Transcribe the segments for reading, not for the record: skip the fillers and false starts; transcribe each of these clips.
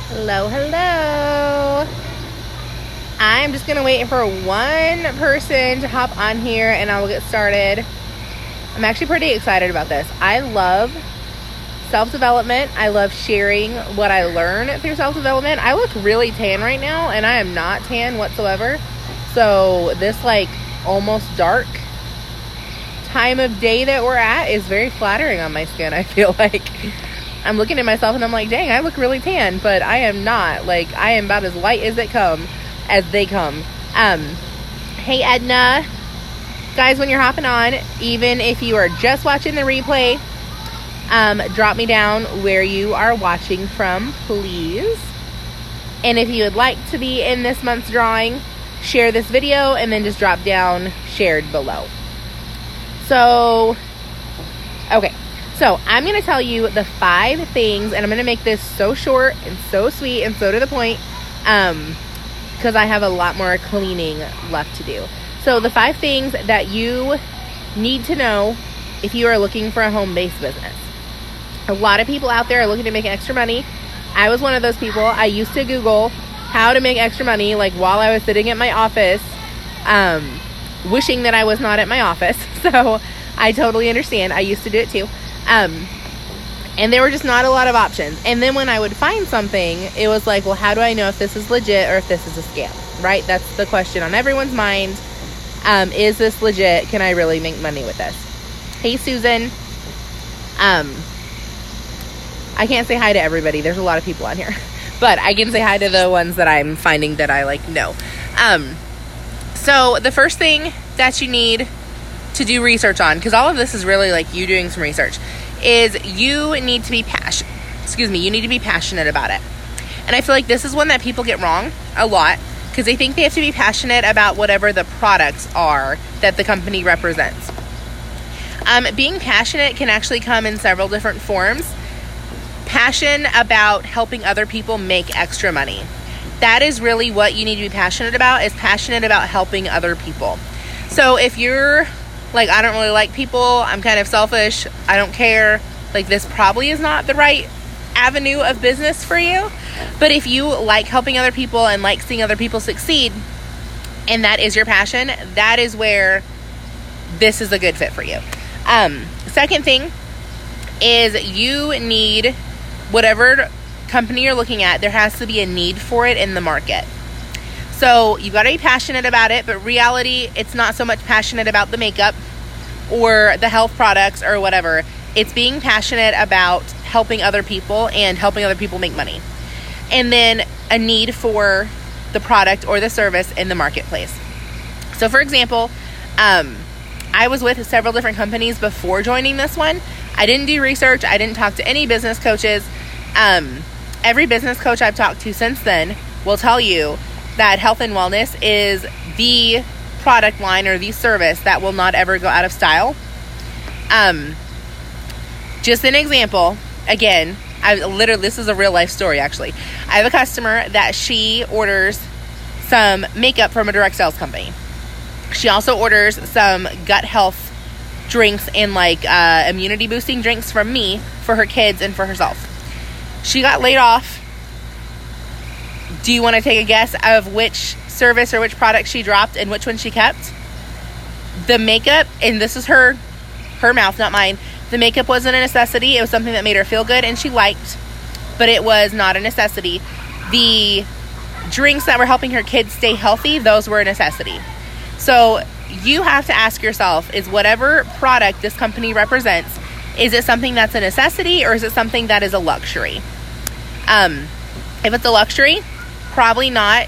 Hello, hello. I'm just gonna wait for one person to hop on here and I will get started. I'm actually pretty excited about this. I love self-development. I love sharing what I learn through self-development. I look really tan right now and I am not tan whatsoever. So this like almost dark time of day that we're at is very flattering on my skin. I feel like I'm looking at myself and I'm like, dang, I look really tan, but I am not. Like, I am about as light as they come. Hey Edna, guys, when you're hopping on, even if you are just watching the replay, drop me down where you are watching from, please. And if you would like to be in this month's drawing, share this video and then just drop down shared below. So, okay. So, I'm going to tell you the 5 things, and I'm going to make this so short and so sweet and so to the point, because I have a lot more cleaning left to do. So, the 5 things that you need to know if you are looking for a home-based business. A lot of people out there are looking to make extra money. I was one of those people. I used to Google how to make extra money, like while I was sitting at my office, wishing that I was not at my office. So I totally understand. I used to do it too. And there were just not a lot of options. And then when I would find something, it was like, well, how do I know if this is legit or if this is a scam, right? That's the question on everyone's mind. Is this legit? Can I really make money with this? Hey, Susan. I can't say hi to everybody. There's a lot of people on here. But I can say hi to the ones that I'm finding that I like know. So the first thing that you need to do research on, because all of this is really like you doing some research, is you need to be passionate about it. And I feel like this is one that people get wrong a lot, because they think they have to be passionate about whatever the products are that the company represents. Being passionate can actually come in several different forms. Passion about helping other people make extra money. That is really what you need to be passionate about, is passionate about helping other people. So if you're like, I don't really like people, I'm kind of selfish, I don't care, like this probably is not the right avenue of business for you. But if you like helping other people and like seeing other people succeed, and that is your passion, that is where this is a good fit for you. Second thing is you need, whatever company you're looking at, there has to be a need for it in the market. So you've got to be passionate about it, but reality, it's not so much passionate about the makeup or the health products or whatever. It's being passionate about helping other people and helping other people make money. And then a need for the product or the service in the marketplace. So for example, I was with several different companies before joining this one. I didn't do research. I didn't talk to any business coaches. Every business coach I've talked to since then will tell you that health and wellness is the product line or the service that will not ever go out of style. Just an example, again, this is a real life story actually. I have a customer that she orders some makeup from a direct sales company. She also orders some gut health drinks and like immunity boosting drinks from me for her kids and for herself. She got laid off. Do you want to take a guess of which service or which product she dropped and which one she kept? The makeup, and this is her mouth, not mine. The makeup wasn't a necessity. It was something that made her feel good and she liked, but it was not a necessity. The drinks that were helping her kids stay healthy, those were a necessity. So you have to ask yourself, is whatever product this company represents, is it something that's a necessity or is it something that is a luxury? If it's a luxury, probably not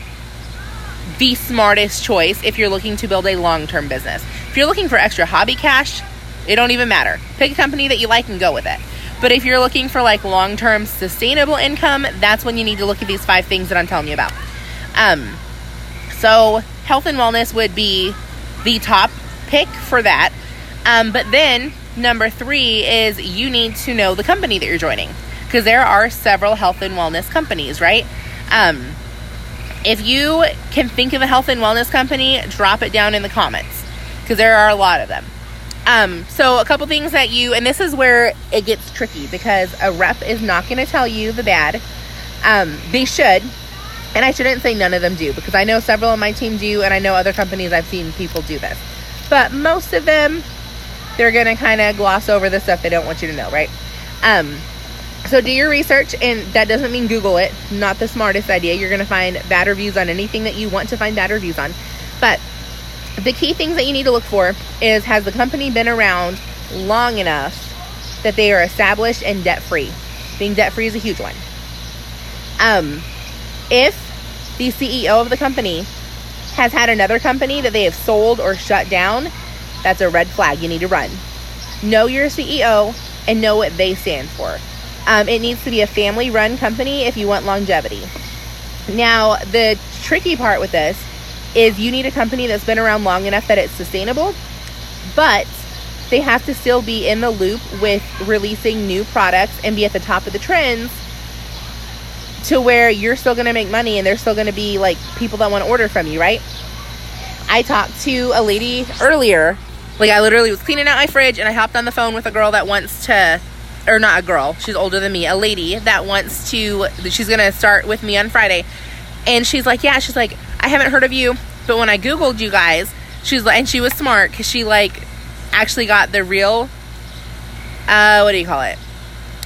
the smartest choice if you're looking to build a long-term business. If you're looking for extra hobby cash, it don't even matter. Pick a company that you like and go with it. But if you're looking for like long-term sustainable income, that's when you need to look at these 5 things that I'm telling you about. So health and wellness would be the top pick for that. But then number 3 is you need to know the company that you're joining, because there are several health and wellness companies, right? If you can think of a health and wellness company, drop it down in the comments, because there are a lot of them. So a couple things that and this is where it gets tricky, because a rep is not going to tell you the bad. They should. And I shouldn't say none of them do, because I know several on my team do, and I know other companies I've seen people do this. But most of them, they're going to kind of gloss over the stuff they don't want you to know, right? So do your research, and that doesn't mean Google it. Not the smartest idea. You're going to find bad reviews on anything that you want to find bad reviews on. But the key things that you need to look for is, has the company been around long enough that they are established and debt-free? Being debt-free is a huge one. If the CEO of the company has had another company that they have sold or shut down, that's a red flag. You need to run. Know your CEO and know what they stand for. It needs to be a family-run company if you want longevity. Now, the tricky part with this is you need a company that's been around long enough that it's sustainable, but they have to still be in the loop with releasing new products and be at the top of the trends, to where you're still going to make money and there's still going to be like people that want to order from you, right? I talked to a lady earlier. Like, I literally was cleaning out my fridge and I hopped on the phone with a girl that wants to, or not a girl, she's older than me, a lady that wants to, she's going to start with me on Friday. And she's like, yeah, she's like, I haven't heard of you, but when I Googled you guys, she's like, and she was smart because she like actually got the real, what do you call it?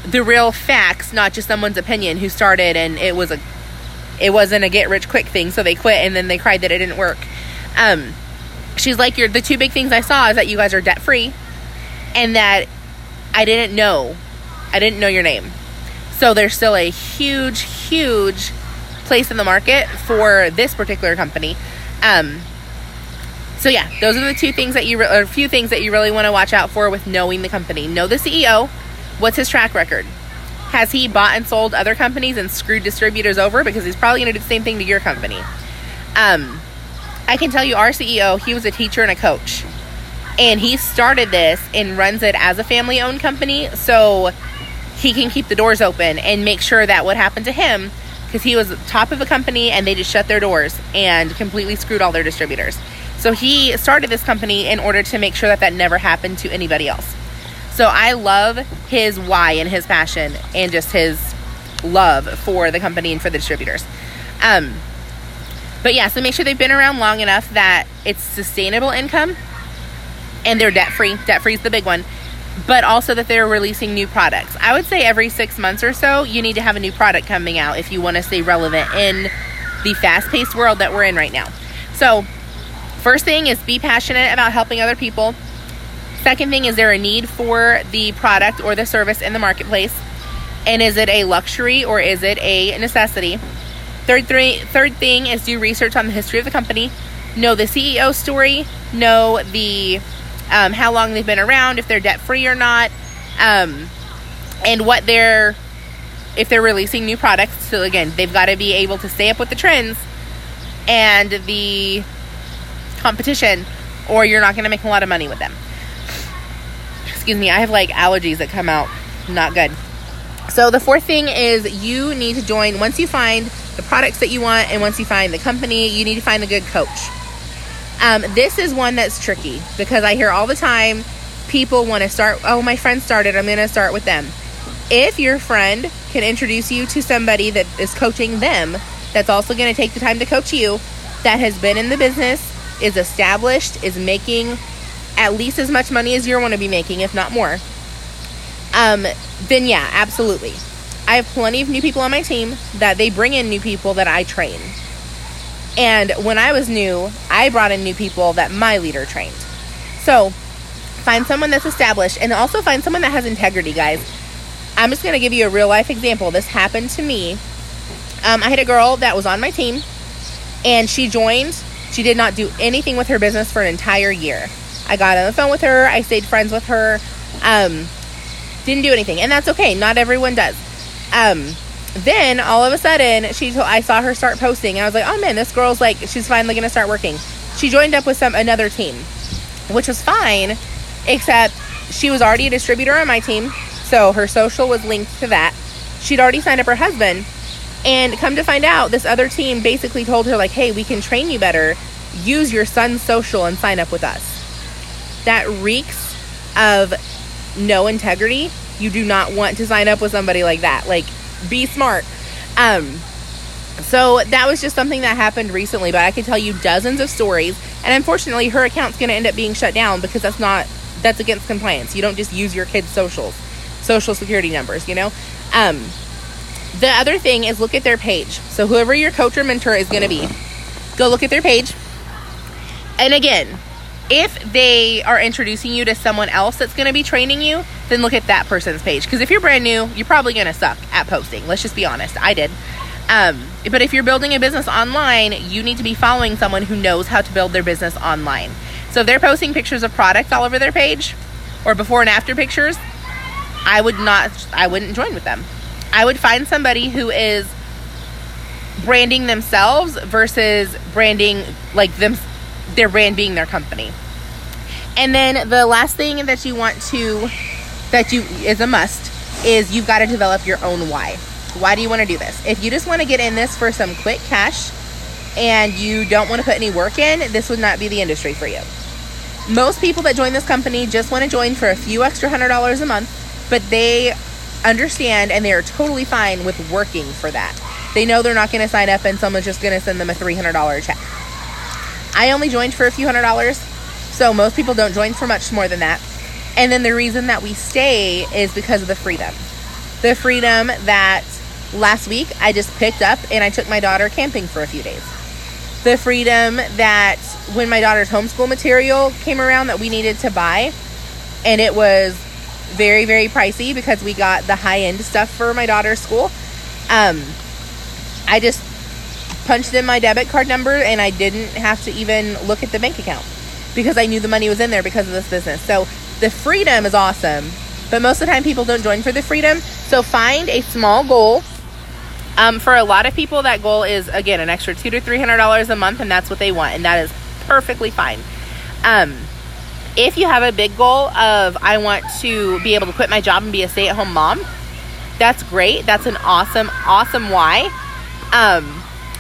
The real facts, not just someone's opinion who started and it wasn't a get rich quick thing, so they quit and then they cried that it didn't work. She's like, the two big things I saw is that you guys are debt free and that I didn't know your name. So there's still a huge place in the market for this particular company. So yeah, those are the two things that a few things that you really want to watch out for with knowing the company. Know the CEO. What's his track record? Has he bought and sold other companies and screwed distributors over? Because he's probably going to do the same thing to your company. I can tell you, our CEO, he was a teacher and a coach. And he started this and runs it as a family-owned company, so he can keep the doors open and make sure that what happened to him, because he was top of a company and they just shut their doors and completely screwed all their distributors. So he started this company in order to make sure that that never happened to anybody else. So I love his why and his passion and just his love for the company and for the distributors. But yeah, so make sure they've been around long enough that it's sustainable income and they're debt-free. Debt-free is the big one. But also that they're releasing new products. I would say every 6 months or so, you need to have a new product coming out if you want to stay relevant in the fast-paced world that we're in right now. So first thing is be passionate about helping other people. Second thing, is there a need for the product or the service in the marketplace? And is it a luxury or is it a necessity? Third thing is do research on the history of the company. Know the CEO story. Know the how long they've been around, if they're debt-free or not, and if they're releasing new products. So again, they've got to be able to stay up with the trends and the competition, or you're not going to make a lot of money with them. Excuse me, I have like allergies that come out not good. So the fourth thing is you need to join, once you find the products that you want and once you find the company, you need to find a good coach. This is one that's tricky because I hear all the time people want to start, oh, my friend started, I'm going to start with them. If your friend can introduce you to somebody that is coaching them, that's also going to take the time to coach you, that has been in the business, is established, is making at least as much money as you want to be making, if not more, then yeah, absolutely. I have plenty of new people on my team that they bring in new people that I train. And when I was new, I brought in new people that my leader trained. So find someone that's established and also find someone that has integrity, guys. I'm just going to give you a real life example. This happened to me. I had a girl that was on my team and she joined. She did not do anything with her business for an entire year. I got on the phone with her. I stayed friends with her. Didn't do anything. And that's okay. Not everyone does. Then all of a sudden I saw her start posting and I was like, oh man, this girl's like, she's finally going to start working. She joined up with another team, which was fine, except she was already a distributor on my team. So her social was linked to that. She'd already signed up her husband, and come to find out, this other team basically told her like, hey, we can train you better. Use your son's social and sign up with us. That reeks of no integrity. You do not want to sign up with somebody like that. Like, be smart. So that was just something that happened recently, but I could tell you dozens of stories. And unfortunately, her account's going to end up being shut down because that's against compliance. You don't just use your kids' social security numbers, you know? The other thing is look at their page. So whoever your coach or mentor is going to be, go look at their page. And again, if they are introducing you to someone else that's going to be training you, then look at that person's page. Because if you're brand new, you're probably going to suck at posting. Let's just be honest. I did. But if you're building a business online, you need to be following someone who knows how to build their business online. So if they're posting pictures of products all over their page or before and after pictures, I wouldn't join with them. I would find somebody who is branding themselves versus branding like their brand being their company. And then the last thing that is a must is you've got to develop your own why. Why do you want to do this? If you just want to get in this for some quick cash and you don't want to put any work in, this would not be the industry for you. Most people that join this company just want to join for a few extra $100 a month, but they understand and they are totally fine with working for that. They know they're not going to sign up and someone's just going to send them a $300 check. I only joined for a few $100s, so most people don't join for much more than that. And then the reason that we stay is because of the freedom. The freedom that last week I just picked up and I took my daughter camping for a few days. The freedom that when my daughter's homeschool material came around that we needed to buy, and it was very, very pricey because we got the high-end stuff for my daughter's school, I just punched in my debit card number and I didn't have to even look at the bank account because I knew the money was in there because of this business. So the freedom is awesome, but most of the time people don't join for the freedom. So find a small goal. For a lot of people, that goal is, again, an extra $200 to $300 a month, and that's what they want, and that is perfectly fine. If you have a big goal of, I want to be able to quit my job and be a stay-at-home mom, that's great. That's an awesome, awesome why.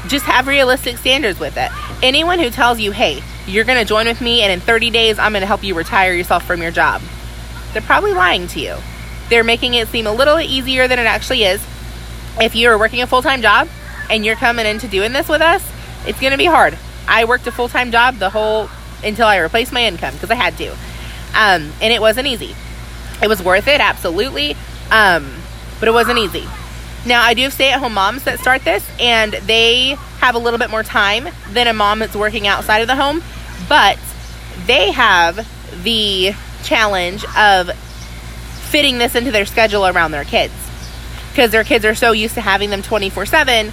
Just have realistic standards with it. Anyone who tells you, hey, you're going to join with me, and in 30 days, I'm going to help you retire yourself from your job, they're probably lying to you. They're making it seem a little easier than it actually is. If you're working a full-time job and you're coming into doing this with us, it's going to be hard. I worked a full-time job until I replaced my income because I had to. And it wasn't easy. It was worth it, absolutely. But it wasn't easy. Now, I do have stay-at-home moms that start this, and they have a little bit more time than a mom that's working outside of the home, but they have the challenge of fitting this into their schedule around their kids. Because their kids are so used to having them 24/7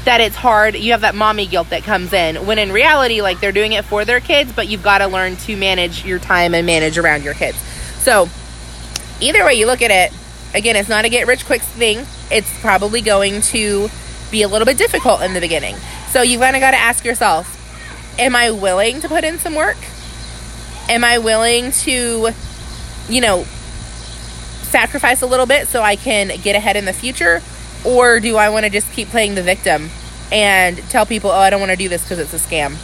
that it's hard. You have that mommy guilt that comes in, when in reality, like, they're doing it for their kids, but you've got to learn to manage your time and manage around your kids. So either way you look at it, again, it's not a get rich quick thing. It's probably going to be a little bit difficult in the beginning. So you've kind of got to ask yourself, am I willing to put in some work? Am I willing to, sacrifice a little bit so I can get ahead in the future? Or do I want to just keep playing the victim and tell people, oh, I don't want to do this because it's a scam?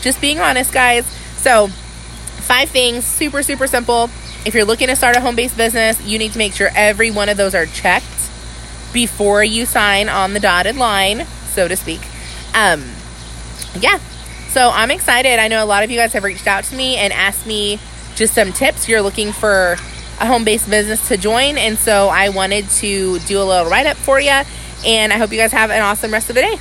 Just being honest, guys. So 5 things, super, super simple. If you're looking to start a home-based business, you need to make sure every one of those are checked before you sign on the dotted line, so to speak. So I'm excited. I know a lot of you guys have reached out to me and asked me just some tips. You're looking for a home-based business to join, and so I wanted to do a little write-up for you, and I hope you guys have an awesome rest of the day.